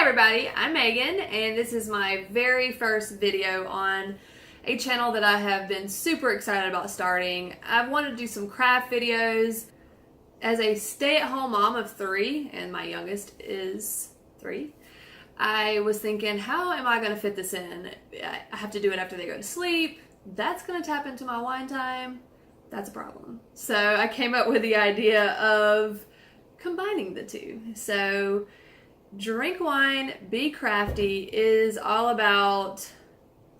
everybody, I'm Megan, and this is my very first video on a channel that I have been super excited about starting. I've wanted to do some craft videos. As a stay-at-home mom of 3, and my youngest is 3, I was thinking, how am I going to fit this in? I have to do it after they go to sleep. That's going to tap into my wine time. That's a problem. So I came up with the idea of combining the two. So Drink Wine Be Crafty is all about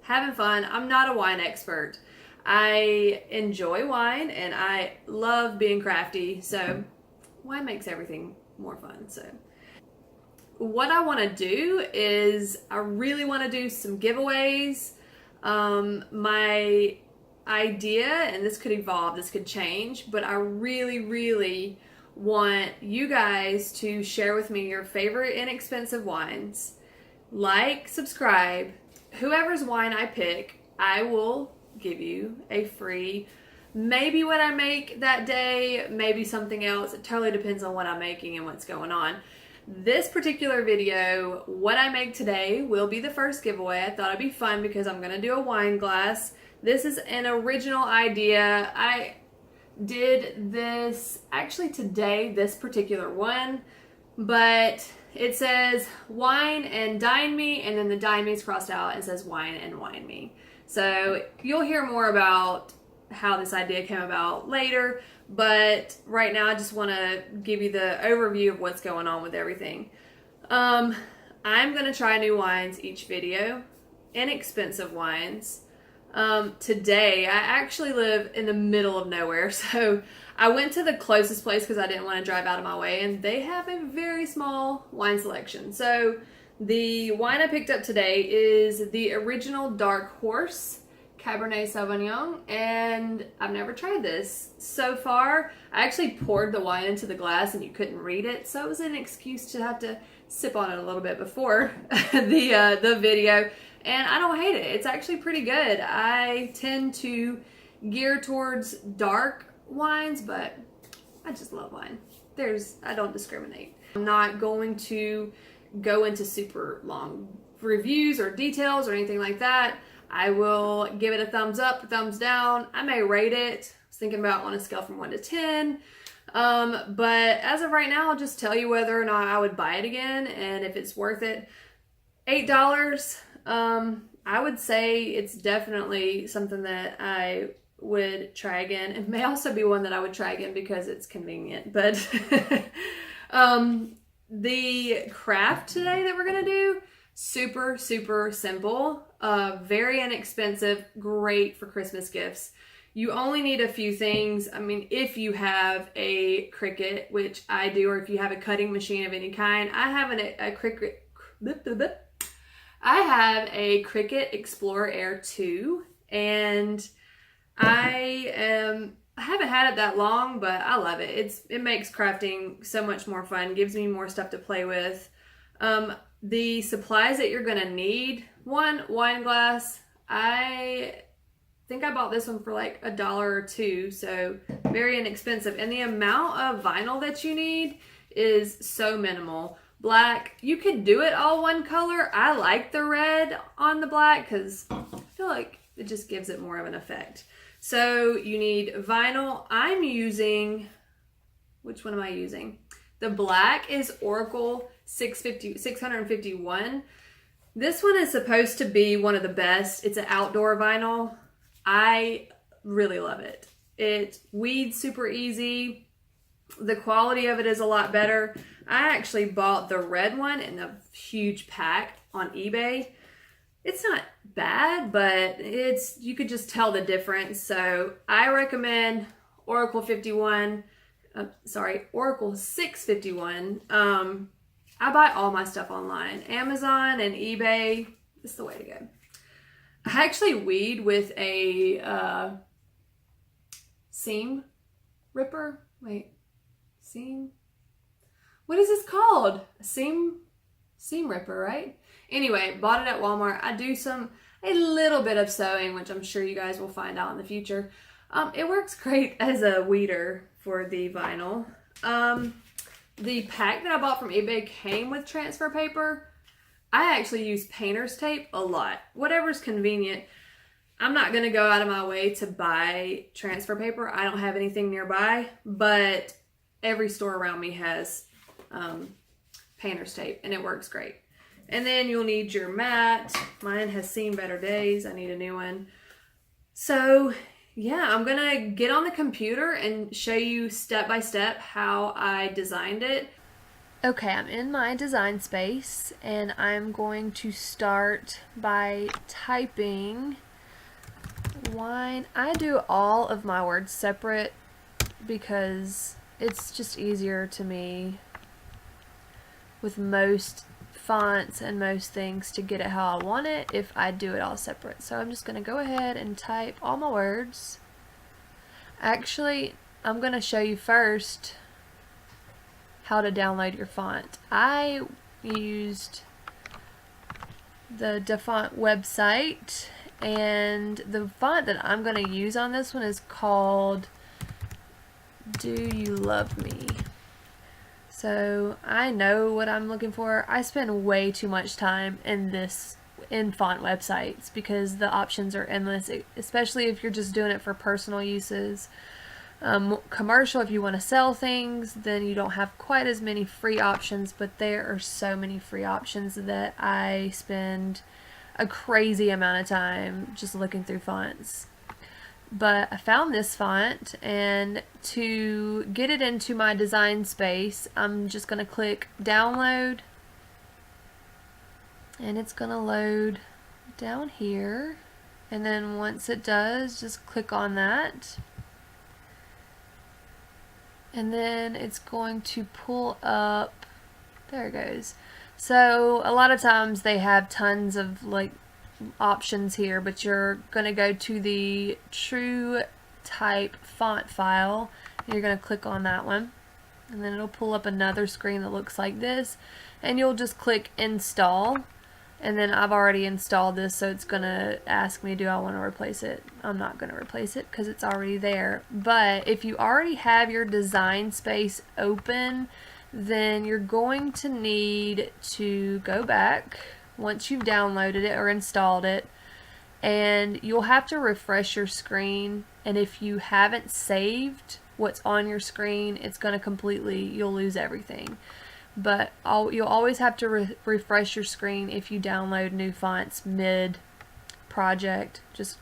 having fun. I'm not a wine expert. I enjoy wine and I love being crafty, so wine makes everything more fun. So what I want to do is I really want to do some giveaways. My idea, and this could evolve, this could change, but I really want you guys to share with me your favorite inexpensive wines. Like, subscribe. Whoever's wine I pick, I will give you a free, maybe what I make that day, maybe something else. It totally depends on what I'm making and what's going on. This particular video, what I make today, will be the first giveaway. I thought it'd be fun because I'm going to do a wine glass. This is an original idea. I did this actually today, this particular one, but it says wine and dine me, and then the dine me is crossed out and says wine and wine me. So you'll hear more about how this idea came about later, but right now I just want to give you the overview of what's going on with everything. I'm going to try new wines each video, inexpensive wines. Today, I actually live in the middle of nowhere, so I went to the closest place because I didn't want to drive out of my way, and they have a very small wine selection. So the wine I picked up today is the original Dark Horse Cabernet Sauvignon, and I've never tried this. So far, I actually poured the wine into the glass and you couldn't read it, so it was an excuse to have to sip on it a little bit before the video. And I don't hate it. It's actually pretty good. I tend to gear towards dark wines, but I just love wine. I don't discriminate. I'm not going to go into super long reviews or details or anything like that. I will give it a thumbs up, a thumbs down. I may rate it. I was thinking about on a scale from 1 to 10. But as of right now, I'll just tell you whether or not I would buy it again and if it's worth it. $8. I would say it's definitely something that I would try again. It may also be one that I would try again because it's convenient. But the craft today that we're going to do, super simple, very inexpensive, great for Christmas gifts. You only need a few things. I mean, if you have a Cricut, which I do, or if you have a cutting machine of any kind. I have a Cricut Explore Air 2, and I haven't had it that long, but I love it. It makes crafting so much more fun, gives me more stuff to play with. The supplies that you're gonna need: one wine glass. I think I bought this one for like $1 or $2, so very inexpensive. And the amount of vinyl that you need is so minimal. Black, you could do it all one color. I like the red on the black because I feel like it just gives it more of an effect. So you need vinyl. I'm using, which one am I using? The black is Oracle 651. This one is supposed to be one of the best. It's an outdoor vinyl. I really love it. It weeds super easy. The quality of it is a lot better. I actually bought the red one in a huge pack on eBay. It's not bad, but you could just tell the difference. So I recommend Oracle 651. I buy all my stuff online. Amazon and eBay, it's the way to go. I actually weed with a seam ripper. What is this called? A seam ripper, right? Anyway, bought it at Walmart. I do a little bit of sewing, which I'm sure you guys will find out in the future. It works great as a weeder for the vinyl. The pack that I bought from eBay came with transfer paper. I actually use painter's tape a lot. Whatever's convenient. I'm not going to go out of my way to buy transfer paper. I don't have anything nearby, but every store around me has painter's tape, and it works great. And then you'll need your mat. Mine has seen better days. I need a new one. So yeah, I'm going to get on the computer and show you step by step how I designed it. Okay, I'm in my design space, and I'm going to start by typing wine. I do all of my words separate because it's just easier to me with most fonts and most things to get it how I want it if I do it all separate. So I'm just going to go ahead and type all my words. Actually, I'm going to show you first how to download your font. I used the DaFont website, and the font that I'm going to use on this one is called Do You Love Me? So I know what I'm looking for. I spend way too much time in font websites because the options are endless, especially if you're just doing it for personal uses. Commercial, if you want to sell things, then you don't have quite as many free options, but there are so many free options that I spend a crazy amount of time just looking through fonts. But I found this font, and to get it into my design space, I'm just going to click download, and it's going to load down here. And then once it does, just click on that, and then it's going to pull up. There it goes. So a lot of times they have tons of like options here, but you're going to go to the true type font file, and you're going to click on that one, and then it'll pull up another screen that looks like this, and you'll just click install. And then I've already installed this, so it's going to ask me, do I want to replace it? I'm not going to replace it because it's already there. But if you already have your design space open, then you're going to need to go back once you've downloaded it or installed it, and you'll have to refresh your screen. And if you haven't saved what's on your screen, it's going to you'll lose everything. But you'll always have to refresh your screen if you download new fonts mid-project. Just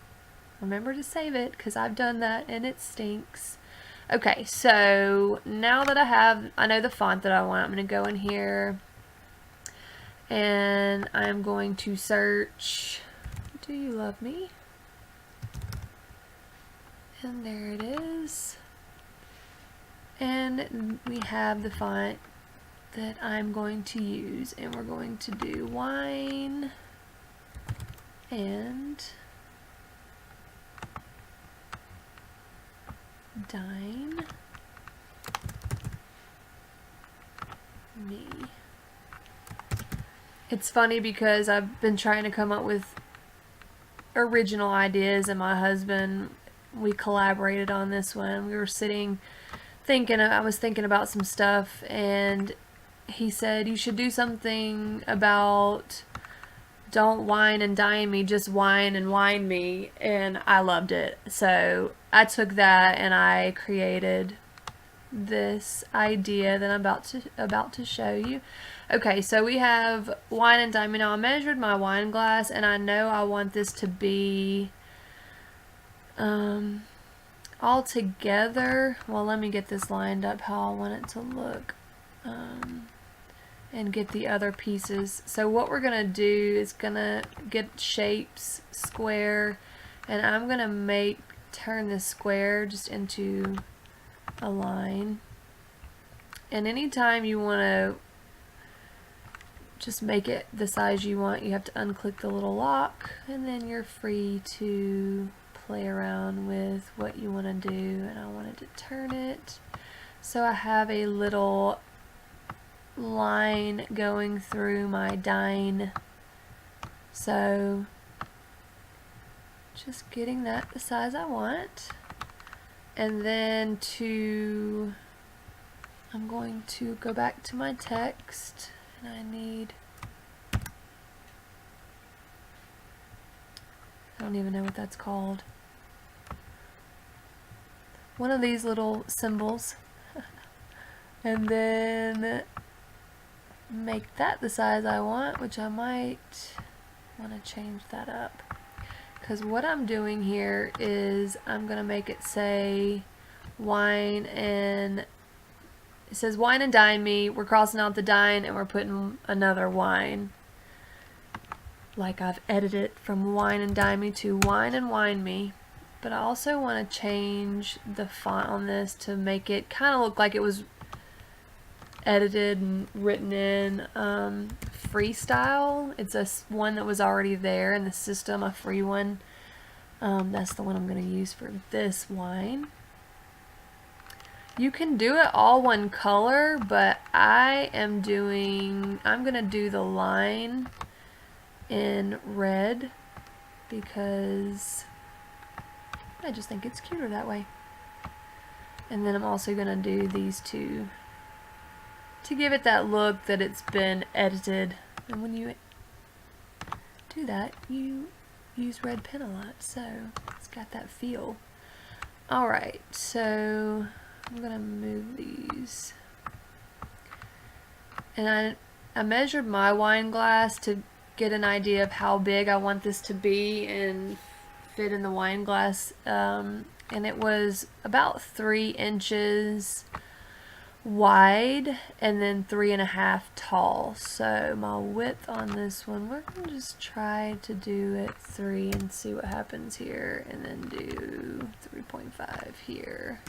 remember to save it, because I've done that and it stinks. Okay, so now that I know the font that I want, I'm going to go in here and I'm going to search Do You Love Me? And there it is. And we have the font that I'm going to use, and we're going to do Wine and Dine Me. It's funny because I've been trying to come up with original ideas, and my husband, we collaborated on this one. We were I was thinking about some stuff, and he said, you should do something about don't wine and dine me, just wine and wine me. And I loved it. So I took that and I created this idea that I'm about to show you. Okay, so we have wine and dine me. Now I measured my wine glass, and I know I want this to be all together. Well, let me get this lined up how I want it to look, and get the other pieces. So what we're gonna do is gonna get shapes, square, and I'm gonna turn this square just into a line. And anytime you want to just make it the size you want, you have to unclick the little lock, and then you're free to play around with what you want to do. And I wanted to turn it so I have a little line going through my dine. So just getting that the size I want. And then I'm going to go back to my text, and I need don't even know what that's called. One of these little symbols. And then make that the size I want, which I might want to change that up. Because what I'm doing here is I'm going to make it say wine and... It says wine and dine me. We're crossing out the dine and we're putting another wine. Like I've edited it from wine and dine me to wine and wine me. But I also want to change the font on this to make it kind of look like it was edited and written in freestyle. It's one that was already there in the system, a free one. That's the one I'm going to use for this wine. You can do it all one color, but I'm going to do the line in red because I just think it's cuter that way. And then I'm also going to do these two to give it that look that it's been edited. And when you do that, you use red pen a lot, so it's got that feel. Alright, so I'm going to move these. And I measured my wine glass to get an idea of how big I want this to be and fit in the wine glass. And it was about 3 inches wide and then 3.5 tall. So my width on this one, we're going to just try to do it 3 and see what happens here, and then do 3.5 here.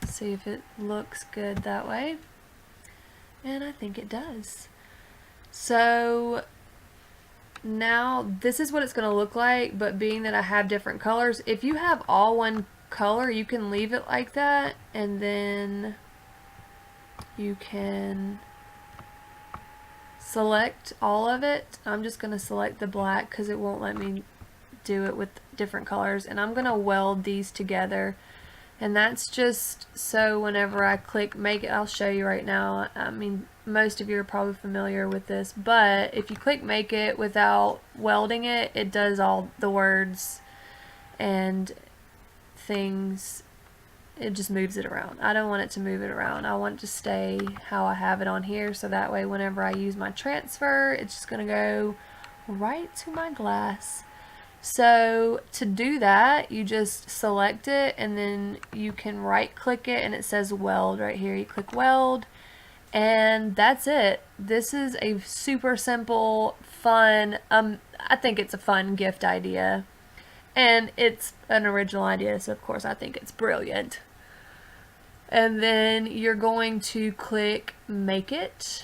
See if it looks good that way. And I think it does. So now this is what it's going to look like, but being that I have different colors, if you have all one color, you can leave it like that, and then you can select all of it. I'm just going to select the black because it won't let me do it with different colors, and I'm going to weld these together. And that's just so whenever I click make it, I'll show you right now. I mean, most of you are probably familiar with this, but if you click make it without welding it, it does all the words and things. It just moves it around. I don't want it to move it around. I want it to stay how I have it on here, so that way whenever I use my transfer, it's just going to go right to my glass. So to do that, you just select it, and then you can right click it and it says weld right here. You click weld, and that's it. This is a super simple, fun, I think it's a fun gift idea, and it's an original idea, so of course I think it's brilliant. And then you're going to click make it,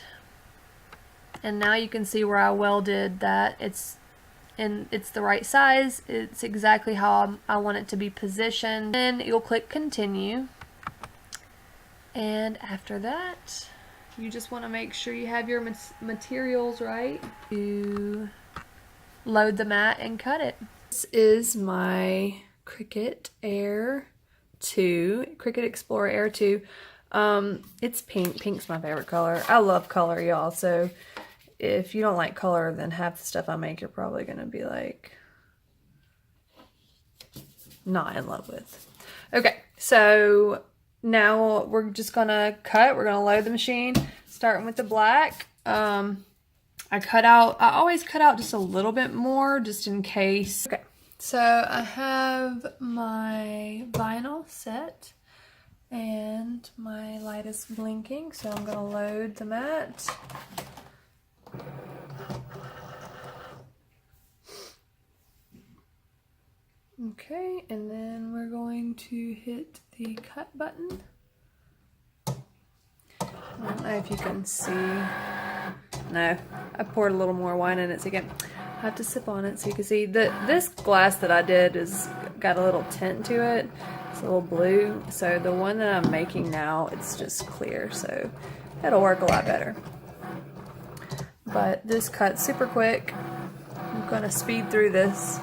and now you can see where I welded that. It's the right size. It's exactly how I want it to be positioned. Then you'll click continue, and after that you just want to make sure you have your materials right to load the mat and cut it. This is my Cricut Air 2, Cricut Explore Air 2. It's pink. Pink's my favorite color. I love color, y'all, so if you don't like color, then half the stuff I make you're probably going to be like not in love with. Okay, so now we're just going to cut. We're going to load the machine, starting with the black. I always cut out just a little bit more just in case. Okay, so I have my vinyl set and my light is blinking, so I'm going to load the mat. Okay, and then we're going to hit the cut button. I don't know if you can see. No, I poured a little more wine in it, so you can have to sip on it so you can see. This glass that I did is got a little tint to it. It's a little blue. So the one that I'm making now, it's just clear, so it'll work a lot better. But this cut's super quick. I'm gonna speed through this.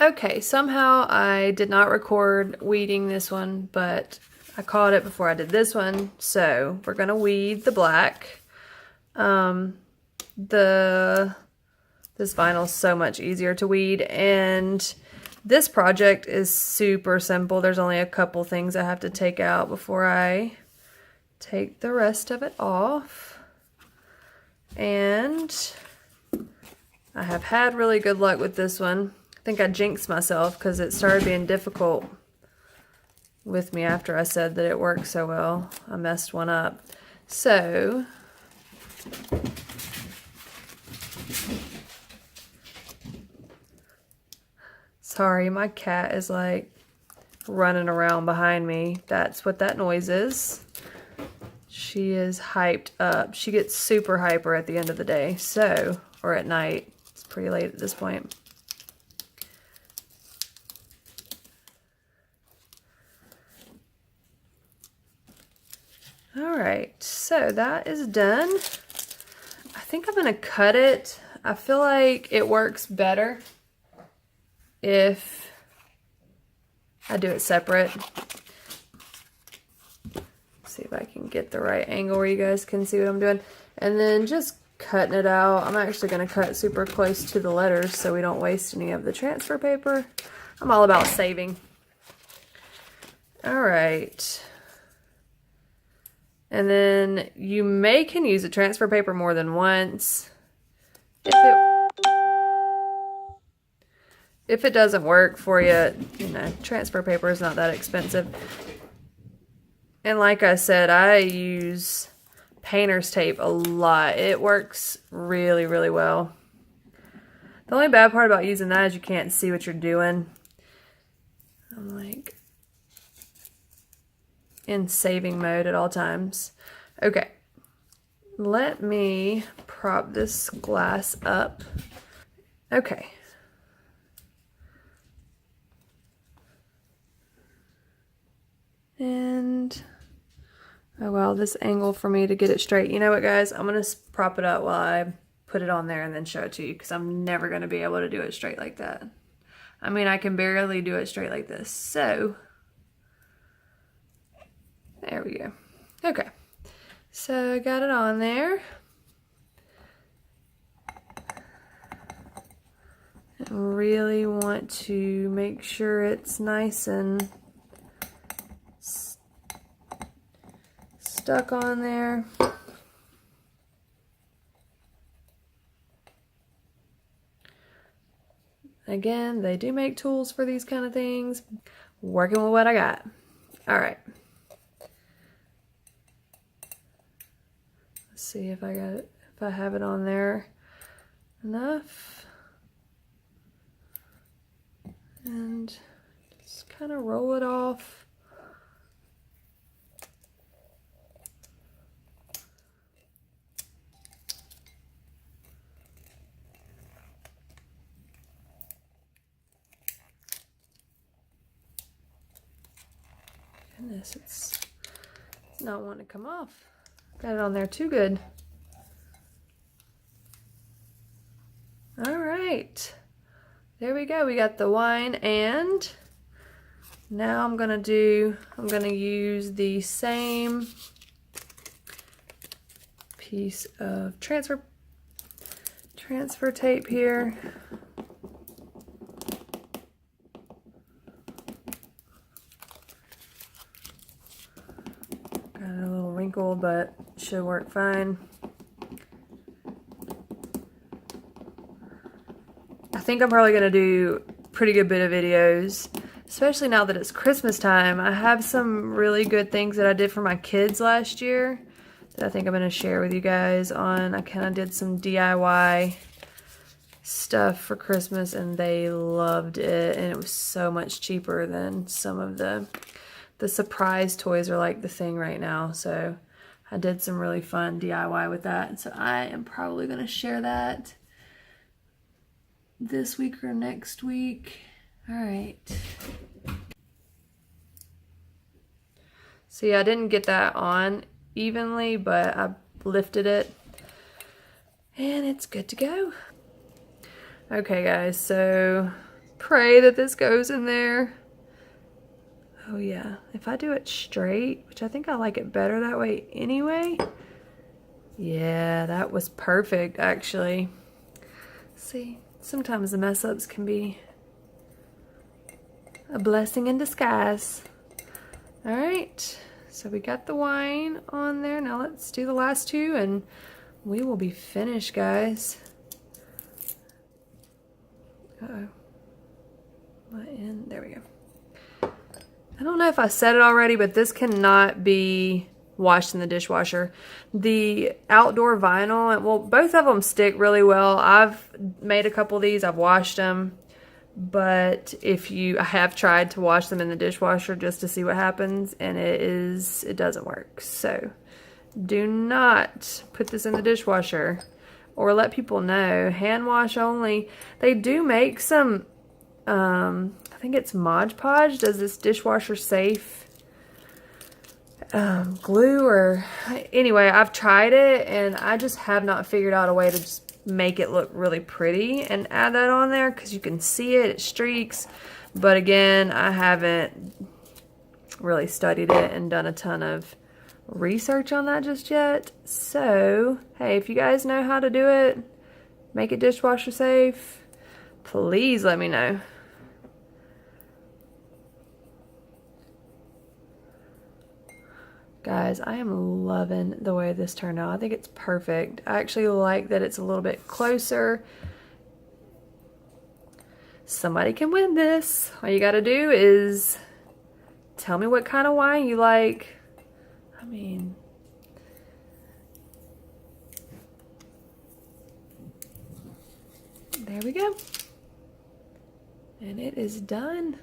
Okay, somehow I did not record weeding this one, but I caught it before I did this one, so we're gonna weed the black. The This vinyl is so much easier to weed, and this project is super simple. There's only a couple things I have to take out before I take the rest of it off. And I have had really good luck with this one. I think I jinxed myself because it started being difficult with me after I said that it worked so well. I messed one up. So sorry, my cat is like running around behind me. That's what that noise is. She is hyped up. She gets super hyper at the end of the day, so, or at night. It's pretty late at this point. All right, so that is done. I think I'm gonna cut it. I feel like it works better if I do it separate. See if I can get the right angle where you guys can see what I'm doing. And then just cutting it out. I'm actually going to cut super close to the letters so we don't waste any of the transfer paper. I'm all about saving. All right. And then you can use the transfer paper more than once. If it doesn't work for you, transfer paper is not that expensive. And like I said, I use painter's tape a lot. It works really, really well. The only bad part about using that is you can't see what you're doing. I'm like in saving mode at all times. Okay, let me prop this glass up. Okay. And oh well, this angle for me to get it straight. You know what, guys? I'm going to prop it up while I put it on there and then show it to you, because I'm never going to be able to do it straight like that. I mean, I can barely do it straight like this. So, there we go. Okay. So, I got it on there. I really want to make sure it's nice and stuck on there. Again, they do make tools for these kind of things. Working with what I got. All right. Let's see if I got it, if I have it on there enough. And just kind of roll it off. Goodness, it's not wanting to come off. Got it on there too good. All right, there we go. We got the wine, and now I'm gonna use the same piece of transfer tape here. Got a little wrinkle, but should work fine. I think I'm probably going to do a pretty good bit of videos, especially now that it's Christmas time. I have some really good things that I did for my kids last year that I think I'm going to share with you guys on. I kind of did some DIY stuff for Christmas, and they loved it, and it was so much cheaper than some of the surprise toys are like the thing right now. So I did some really fun DIY with that. So I am probably going to share that this week or next week. All right. See, I didn't get that on evenly, but I lifted it and it's good to go. Okay, guys, so pray that this goes in there. Oh yeah, if I do it straight, which I think I like it better that way anyway. Yeah, that was perfect actually. See, sometimes the mess ups can be a blessing in disguise. All right, so we got the wine on there. Now let's do the last two and we will be finished, guys. Uh-oh. There we go. I don't know if I said it already, but this cannot be washed in the dishwasher. The outdoor vinyl, well, both of them stick really well. I've made a couple of these, I've washed them, but I have tried to wash them in the dishwasher just to see what happens, and it doesn't work. So do not put this in the dishwasher, or let people know. Hand wash only. They do make some, I think it's Mod Podge does this dishwasher safe glue, or anyway, I've tried it and I just have not figured out a way to just make it look really pretty and add that on there, because you can see it streaks. But again, I haven't really studied it and done a ton of research on that just yet. So hey, if you guys know how to do it, make it dishwasher safe, please let me know. Guys, I am loving the way this turned out. I think it's perfect. I actually like that it's a little bit closer. Somebody can win this. All you gotta do is tell me what kind of wine you like. I mean, there we go. And it is done.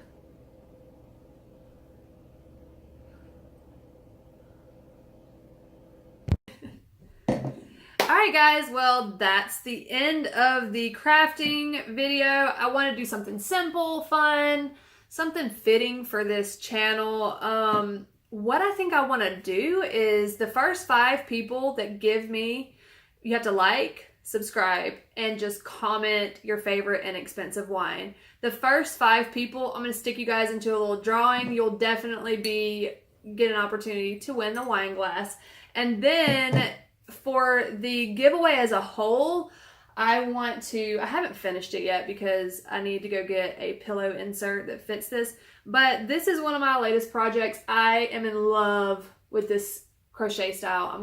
Alright guys, well that's the end of the crafting video. I want to do something simple, fun, something fitting for this channel. What I think I want to do is the first 5 people that give me, you have to like, subscribe, and just comment your favorite inexpensive wine. The first 5 people, I'm going to stick you guys into a little drawing. You'll definitely get an opportunity to win the wine glass. And then for the giveaway as a whole, I haven't finished it yet because I need to go get a pillow insert that fits this. But this is one of my latest projects. I am in love with this crochet style.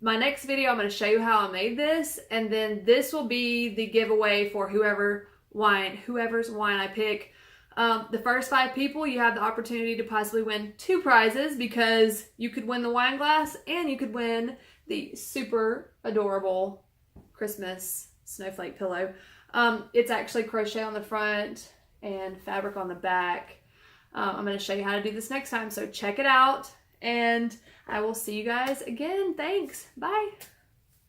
My next video, I'm going to show you how I made this. And then this will be the giveaway for whoever's wine I pick. The first 5 people, you have the opportunity to possibly win 2 prizes, because you could win the wine glass and you could win the super adorable Christmas snowflake pillow. It's actually crochet on the front and fabric on the back. I'm going to show you how to do this next time, so check it out, and I will see you guys again. Thanks. Bye.